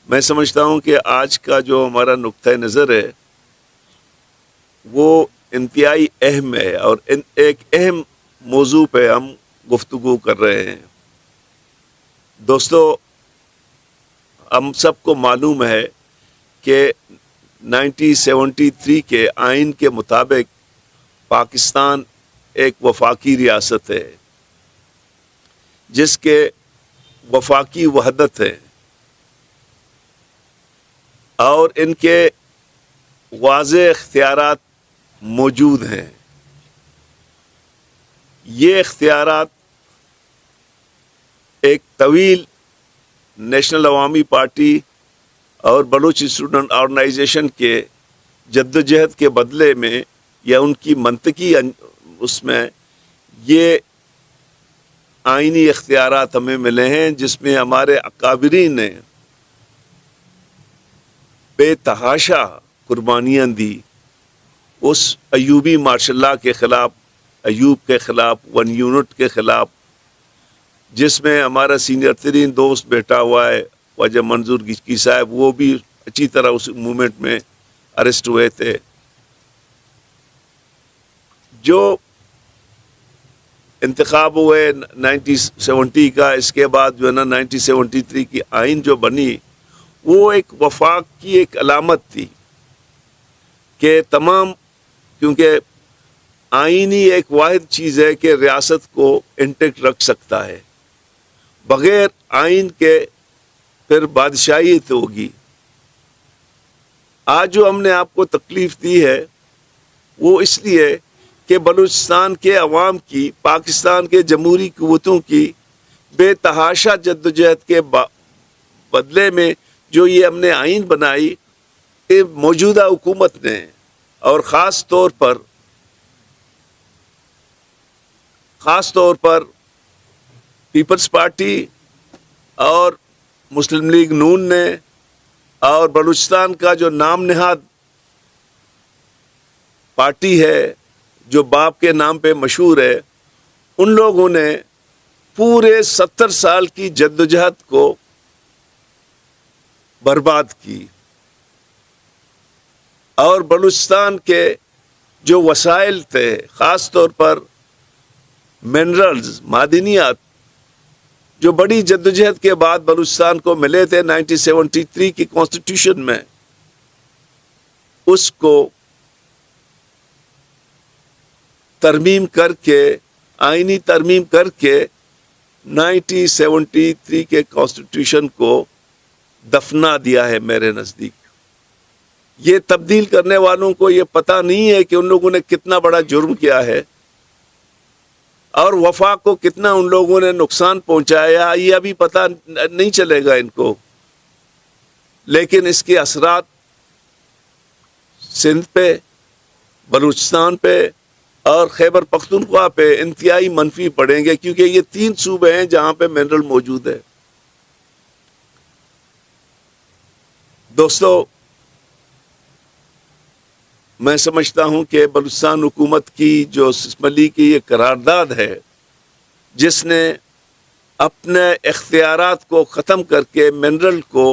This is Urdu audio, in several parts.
میں سمجھتا ہوں کہ آج کا جو ہمارا نقطۂ نظر ہے وہ انتہائی اہم ہے، اور ایک اہم موضوع پہ ہم گفتگو کر رہے ہیں۔ دوستو، ہم سب کو معلوم ہے کہ 1973 کے آئین کے مطابق پاکستان ایک وفاقی ریاست ہے جس کے وفاقی وحدت ہے اور ان کے واضح اختیارات موجود ہیں۔ یہ اختیارات ایک طویل نیشنل عوامی پارٹی اور بلوچ اسٹوڈنٹ آرگنائزیشن کے جدوجہد کے بدلے میں یا ان کی منطقی اس میں یہ آئینی اختیارات ہمیں ملے ہیں، جس میں ہمارے اکابرین نے بے تحاشا قربانیاں دی اس ایوبی مارشل لاء کے خلاف، ایوب کے خلاف، 1 یونٹ کے خلاف، جس میں ہمارا سینئر ترین دوست بیٹھا ہوا ہے خواجہ منظور گچکی صاحب، وہ بھی اچھی طرح اس موومنٹ میں اریسٹ ہوئے تھے۔ جو انتخاب ہوئے 1970 کا، اس کے بعد جو ہے نا 1973 کی آئین جو بنی، وہ ایک وفاق کی ایک علامت تھی کہ تمام، کیونکہ آئینی ایک واحد چیز ہے کہ ریاست کو انٹیکٹ رکھ سکتا ہے، بغیر آئین کے پھر بادشاہیت ہوگی۔ آج جو ہم نے آپ کو تکلیف دی ہے وہ اس لیے کہ بلوچستان کے عوام کی، پاکستان کے جمہوری قوتوں کی بے تحاشا جدوجہد کے بدلے میں جو یہ ہم نے آئین بنائی، موجودہ حکومت نے اور خاص طور پر پیپلز پارٹی اور مسلم لیگ نون نے اور بلوچستان کا جو نام نہاد پارٹی ہے جو باپ کے نام پہ مشہور ہے، ان لوگوں نے پورے 70 سال کی جدوجہد کو برباد کی، اور بلوچستان کے جو وسائل تھے، خاص طور پر منرلز، معدنیات، جو بڑی جدوجہد کے بعد بلوچستان کو ملے تھے 1973 کی کانسٹیٹیوشن میں، اس کو ترمیم کر کے، آئینی ترمیم کر کے 1973 کے کانسٹیٹیوشن کو دفنا دیا ہے۔ میرے نزدیک یہ تبدیل کرنے والوں کو یہ پتہ نہیں ہے کہ ان لوگوں نے کتنا بڑا جرم کیا ہے اور وفاق کو کتنا ان لوگوں نے نقصان پہنچایا، یہ ابھی پتہ نہیں چلے گا ان کو، لیکن اس کے اثرات سندھ پہ، بلوچستان پہ اور خیبر پختونخوا پہ انتہائی منفی پڑیں گے، کیونکہ یہ 3 صوبے ہیں جہاں پہ منرل موجود ہے۔ دوستو، میں سمجھتا ہوں کہ بلوچستان حکومت کی جو اسمبلی کی یہ قرارداد ہے، جس نے اپنے اختیارات کو ختم کر کے منرل کو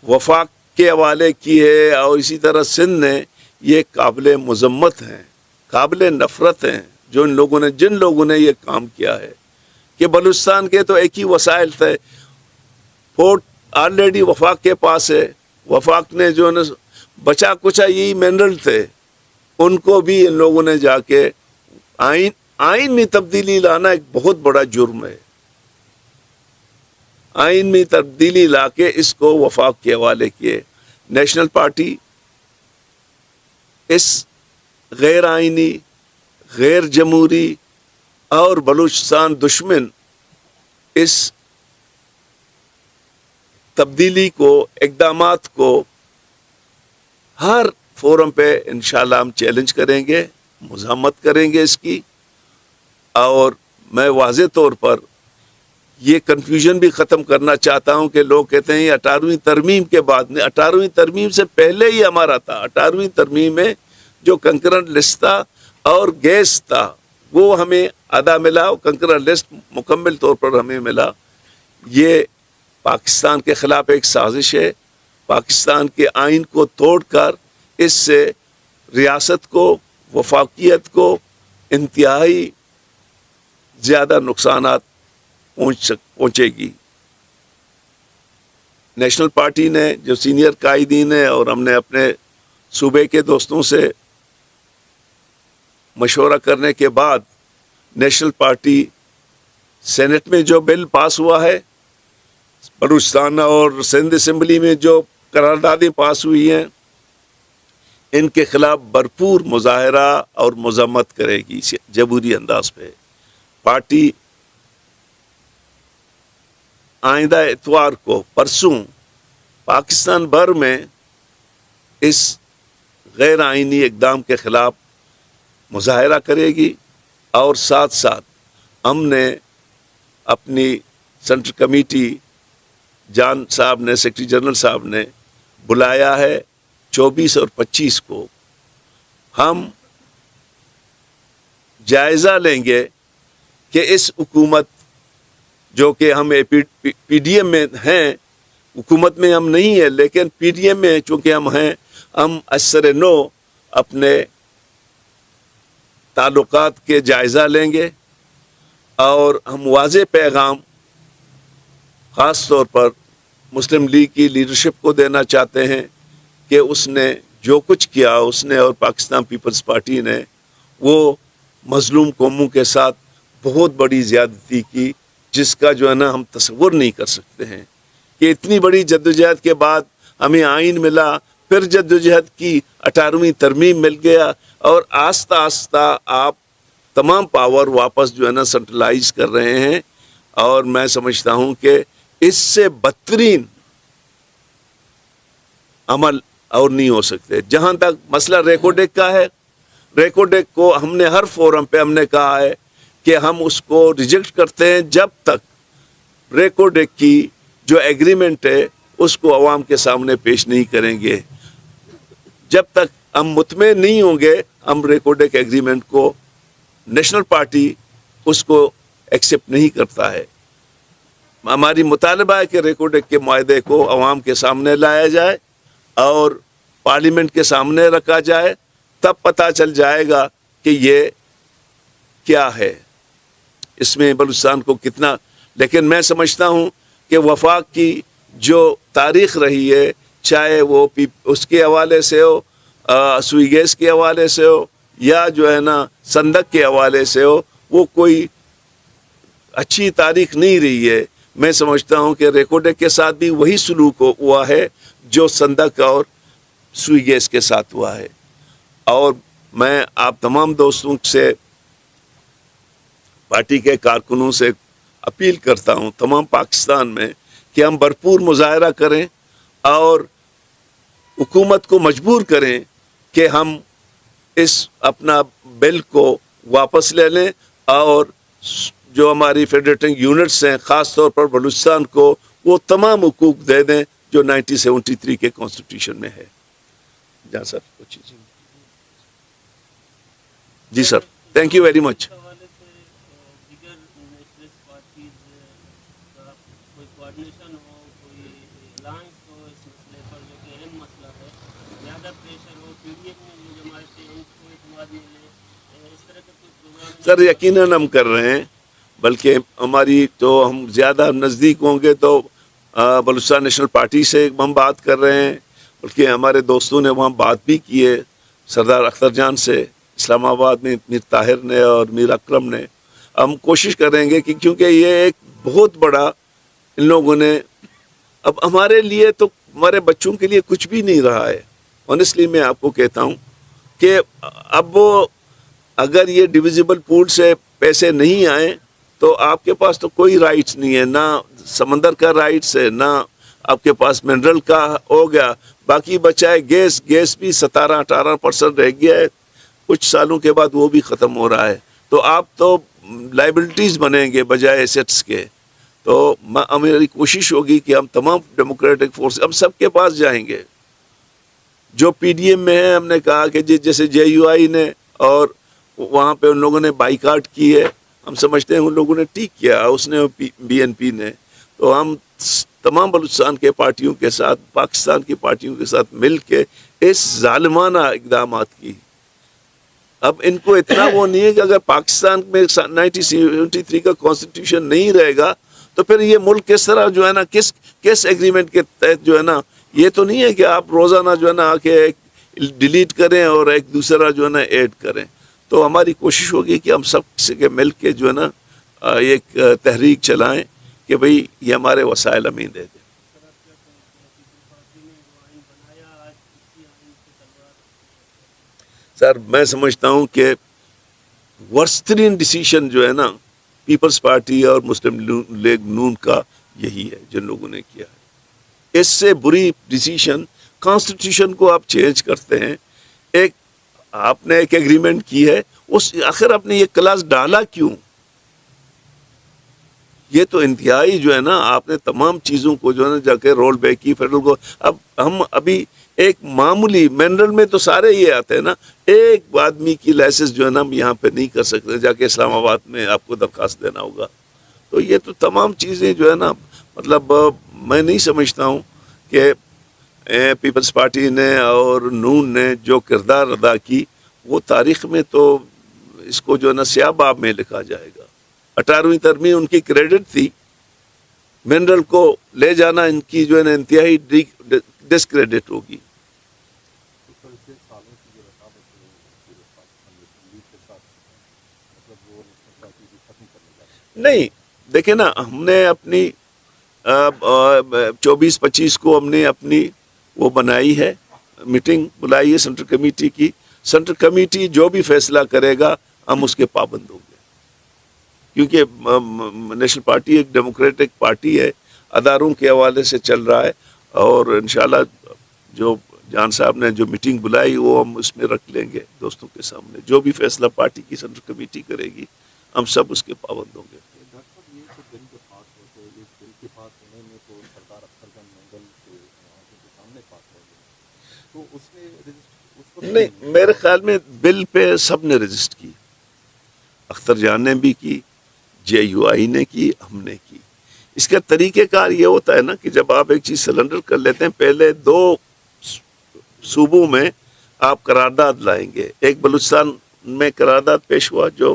وفاق کے حوالے کی ہے، اور اسی طرح سندھ نے، یہ قابل مذمت ہیں، قابل نفرت ہیں، جن لوگوں نے یہ کام کیا ہے کہ بلوچستان کے تو ایک ہی وسائل تھے، پورٹ آلریڈی وفاق کے پاس ہے، وفاق نے جو بچا کچا یہی منرل تھے، ان کو بھی ان لوگوں نے جا کے آئین میں تبدیلی لانا ایک بہت بڑا جرم ہے۔ آئین میں تبدیلی لا کے اس کو وفاق کے حوالے کیے۔ نیشنل پارٹی اس غیر آئینی، غیر جمہوری اور بلوچستان دشمن اس تبدیلی کو، اقدامات کو ہر فورم پہ انشاءاللہ ہم چیلنج کریں گے، مزاحمت کریں گے اس کی، اور میں واضح طور پر یہ کنفیوژن بھی ختم کرنا چاہتا ہوں کہ لوگ کہتے ہیں 18ویں ترمیم کے بعد میں، 18ویں ترمیم سے پہلے ہی ہمارا تھا۔ 18ویں ترمیم میں جو کنکرنٹ لسٹ تھا اور گیس تھا وہ ہمیں آدھا ملا، کنکرنٹ لسٹ مکمل طور پر ہمیں ملا۔ یہ پاکستان کے خلاف ایک سازش ہے. پاکستان کے آئین کو توڑ کر اس سے ریاست کو، وفاقیت کو انتہائی زیادہ نقصانات پہنچے گی. نیشنل پارٹی نے جو سینئر قائدین ہیں اور ہم نے اپنے صوبے کے دوستوں سے مشورہ کرنے کے بعد نیشنل پارٹی سینٹ میں جو بل پاس ہوا ہے، بلوچستان اور سندھ اسمبلی میں جو قراردادیں پاس ہوئی ہیں، ان کے خلاف بھرپور مظاہرہ اور مذمت کرے گی جمہوری انداز پہ. پارٹی آئندہ اتوار کو، پرسوں، پاکستان بھر میں اس غیر آئینی اقدام کے خلاف مظاہرہ کرے گی. اور ساتھ ساتھ ہم نے اپنی سینٹرل کمیٹی جان صاحب نے، سیکرٹری جنرل صاحب نے بلایا ہے 24 اور 25 کو. ہم جائزہ لیں گے کہ اس حکومت جو کہ ہم پی ڈی ایم میں ہیں، حکومت میں ہم نہیں ہیں لیکن پی ڈی ایم میں چونکہ ہم ہیں، ہم اثر نو اپنے تعلقات کے جائزہ لیں گے اور ہم واضح پیغام خاص طور پر مسلم لیگ کی لیڈرشپ کو دینا چاہتے ہیں کہ اس نے جو کچھ کیا، اس نے اور پاکستان پیپلز پارٹی نے، وہ مظلوم قوموں کے ساتھ بہت بڑی زیادتی کی، جس کا جو ہے نا ہم تصور نہیں کر سکتے ہیں کہ اتنی بڑی جدوجہد کے بعد ہمیں آئین ملا، پھر جدوجہد کی 18ویں ترمیم مل گیا اور آہستہ آہستہ آپ تمام پاور واپس جو ہے نا سینٹرلائز کر رہے ہیں. اور میں سمجھتا ہوں کہ اس سے بدترین عمل اور نہیں ہو سکتے. جہاں تک مسئلہ ریکوڈیک کا ہے، ریکوڈیک کو ہم نے ہر فورم پہ ہم نے کہا ہے کہ ہم اس کو ریجیکٹ کرتے ہیں جب تک ریکوڈیک کی جو ایگریمنٹ ہے اس کو عوام کے سامنے پیش نہیں کریں گے. جب تک ہم مطمئن نہیں ہوں گے، ہم ریکوڈیک ایگریمنٹ کو، نیشنل پارٹی اس کو ایکسیپٹ نہیں کرتا ہے. ہماری مطالبہ ہے کہ ریکوڈیک کے معاہدے کو عوام کے سامنے لایا جائے اور پارلیمنٹ کے سامنے رکھا جائے، تب پتہ چل جائے گا کہ یہ کیا ہے، اس میں بلوچستان کو کتنا. لیکن میں سمجھتا ہوں کہ وفاق کی جو تاریخ رہی ہے، چاہے وہ اس کے حوالے سے ہو، سوئی گیس کے حوالے سے ہو، یا جو ہے نا سندک کے حوالے سے ہو، وہ کوئی اچھی تاریخ نہیں رہی ہے. میں سمجھتا ہوں کہ ریکوڈیک کے ساتھ بھی وہی سلوک ہوا ہے جو سندک اور سوئی گیس کے ساتھ ہوا ہے. اور میں آپ تمام دوستوں سے، پارٹی کے کارکنوں سے اپیل کرتا ہوں تمام پاکستان میں کہ ہم بھرپور مظاہرہ کریں اور حکومت کو مجبور کریں کہ ہم اس اپنا بل کو واپس لے لیں اور جو ہماری فیڈریٹنگ یونٹس ہیں، خاص طور پر بلوچستان کو، وہ تمام حقوق دے دیں جو 1973 کے کانسٹیٹیوشن میں ہے. جہاں سر کچھ جی سر، تھینک یو ویری مچ. سر یقیناً ہم کر رہے ہیں، بلکہ ہماری تو ہم زیادہ نزدیک ہوں گے تو بلوچستان نیشنل پارٹی سے ہم بات کر رہے ہیں، بلکہ ہمارے دوستوں نے وہاں بات بھی کی ہے، سردار اختر جان سے اسلام آباد میں، میر طاہر نے اور میر اکرم نے. ہم کوشش کریں گے کہ کیونکہ یہ ایک بہت بڑا ان لوگوں نے، اب ہمارے لیے تو ہمارے بچوں کے لیے کچھ بھی نہیں رہا ہے. آنیسٹلی میں آپ کو کہتا ہوں کہ اب وہ اگر یہ ڈویزیبل پول سے پیسے نہیں آئیں تو آپ کے پاس تو کوئی رائٹس نہیں ہے، نہ سمندر کا رائٹس ہے، نہ آپ کے پاس منرل کا ہو گیا. باقی بچائے گیس بھی 17-18% رہ گیا ہے، کچھ سالوں کے بعد وہ بھی ختم ہو رہا ہے. تو آپ تو لائبلٹیز بنیں گے بجائے ایسیٹس کے. تو میری کوشش ہوگی کہ ہم تمام ڈیموکریٹک فورس ہم سب کے پاس جائیں گے. جو پی ڈی ایم میں ہے، ہم نے کہا کہ جیسے جے یو آئی نے اور وہاں پہ ان لوگوں نے بائیکاٹ کی ہے، ہم سمجھتے ہیں ان لوگوں نے ٹھیک کیا، اس نے بی این پی نے. تو ہم تمام بلوچستان کے پارٹیوں کے ساتھ، پاکستان کی پارٹیوں کے ساتھ مل کے اس ظالمانہ اقدامات کی. اب ان کو اتنا وہ نہیں ہے کہ اگر پاکستان میں 1973 کا کانسٹیٹیوشن نہیں رہے گا تو پھر یہ ملک کس طرح جو ہے نا کس ایگریمنٹ کے تحت جو ہے نا، یہ تو نہیں ہے کہ آپ روزانہ جو ہے نا آ کے ڈیلیٹ کریں اور ایک دوسرا جو ہے نا ایڈ کریں. تو ہماری کوشش ہوگی کہ ہم سب سے مل کے جو ہے نا ایک تحریک چلائیں کہ بھئی یہ ہمارے وسائل ہمیں دے دیں. سر میں سمجھتا ہوں کہ ورسٹ ترین ڈیسیشن جو ہے نا پیپلز پارٹی اور مسلم لیگ نون کا یہی ہے جن لوگوں نے کیا ہے. اس سے بری ڈیسیشن، کانسٹیٹیوشن کو آپ چینج کرتے ہیں، ایک آپ نے ایک ایگریمنٹ کی ہے، اس آخر آپ نے یہ کلاس ڈالا کیوں؟ یہ تو انتہائی جو ہے نا آپ نے تمام چیزوں کو جو ہے نا جا کے رول بیک کی. فیڈرل کو اب ہم ابھی ایک معمولی منرل میں تو سارے یہ آتے ہیں نا، ایک آدمی کی لائسنس جو ہے نا ہم یہاں پہ نہیں کر سکتے، جا کے اسلام آباد میں آپ کو درخواست دینا ہوگا. تو یہ تو تمام چیزیں جو ہے نا مطلب میں نہیں سمجھتا ہوں کہ پیپلز پارٹی نے اور نون نے جو کردار ادا کی وہ تاریخ میں تو اس کو جو ہے نا سیاہ باب میں لکھا جائے گا. 18ویں ترمیم ان کی کریڈٹ تھی، منرل کو لے جانا ان کی جو ہے نا انتہائی ڈسکریڈٹ ہوگی. نہیں دیکھیں نا، ہم نے اپنی 24-25 کو ہم نے اپنی وہ بنائی ہے، میٹنگ بلائی ہے سینٹرل کمیٹی کی. سینٹرل کمیٹی جو بھی فیصلہ کرے گا ہم اس کے پابند ہوں گے، کیونکہ نیشنل پارٹی ایک ڈیموکریٹک پارٹی ہے، اداروں کے حوالے سے چل رہا ہے. اور انشاءاللہ جو جان صاحب نے جو میٹنگ بلائی وہ ہم اس میں رکھ لیں گے دوستوں کے سامنے. جو بھی فیصلہ پارٹی کی سینٹرل کمیٹی کرے گی ہم سب اس کے پابند ہوں گے. نہیں، میرے خیال میں بل پہ سب نے رجسٹ کی، اختر جان نے بھی کی، جے یو آئی نے کی، ہم نے کی. اس کا طریقہ کار یہ ہوتا ہے نا کہ جب آپ ایک چیز سلنڈر کر لیتے ہیں، پہلے 2 صوبوں میں آپ قرارداد لائیں گے. ایک بلوچستان میں قرارداد پیش ہوا، جو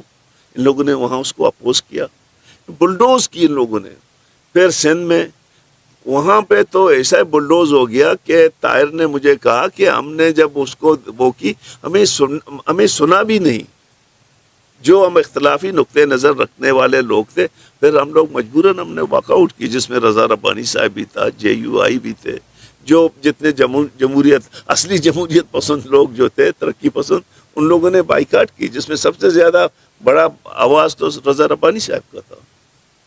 ان لوگوں نے وہاں اس کو اپوز کیا، بلڈوز کی ان لوگوں نے. پھر سندھ میں وہاں پہ تو ایسا بلڈوز ہو گیا کہ طاہر نے مجھے کہا کہ ہم نے جب اس کو وہ کی ہمیں سنا بھی نہیں. جو ہم اختلافی نقطۂ نظر رکھنے والے لوگ تھے، پھر ہم لوگ مجبوراً ہم نے واک آؤٹ کی، جس میں رضا ربانی صاحب بھی تھا، جے یو آئی بھی تھے، جو جتنے اصلی جمہوریت پسند لوگ جو تھے، ترقی پسند، ان لوگوں نے بائیکاٹ کی، جس میں سب سے زیادہ بڑا آواز تو رضا ربانی صاحب کا تھا.